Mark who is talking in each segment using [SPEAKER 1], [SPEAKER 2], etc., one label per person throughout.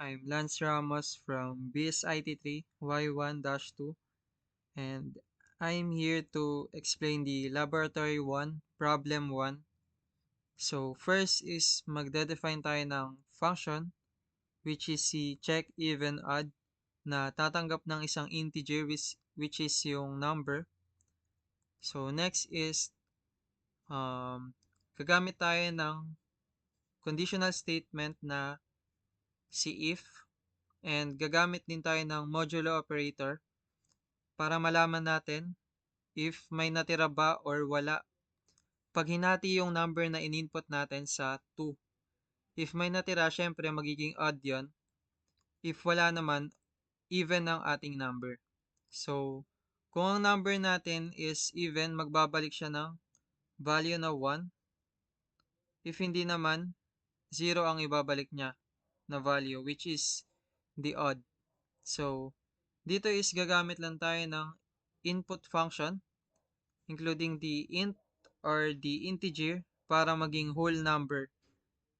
[SPEAKER 1] I'm Lance Ramos from BSIT3 Y1-2, and I'm here to explain the Laboratory 1, Problem 1. So first is magde-define tayo ng function which is si check even odd na tatanggap ng isang integer which is yung number. So next is gagamit tayo ng conditional statement na si if, and gagamit din tayo ng modulo operator para malaman natin if may natira ba or wala pag hinati yung number na in-input natin sa 2. If may natira, syempre magiging odd yon. If wala naman, even ang ating number. So, kung ang number natin is even, magbabalik siya ng value na 1. If hindi naman, 0 ang ibabalik niya na value, which is the odd. So, dito is gagamit lang tayo ng input function, including the int or the integer para maging whole number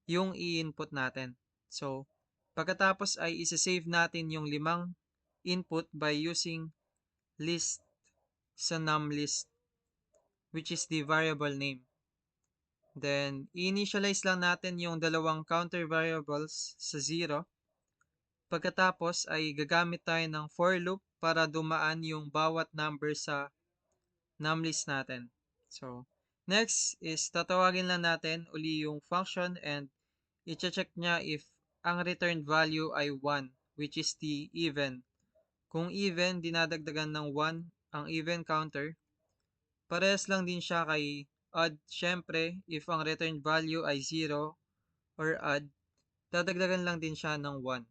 [SPEAKER 1] yung i-input natin. So, pagkatapos ay isa-save natin yung 5 input by using list sa numList, which is the variable name. Then, i-initialize lang natin yung dalawang counter variables sa 0. Pagkatapos ay gagamit tayo ng for loop para dumaan yung bawat number sa numList natin. So, next is tatawagin lang natin uli yung function and i-check niya if ang returned value ay 1, which is the even. Kung even, dinadagdagan ng 1 ang even counter. Parehas lang din siya kay odd. Syempre, if ang returned value ay 0 or odd, dadagdagan lang din siya ng 1.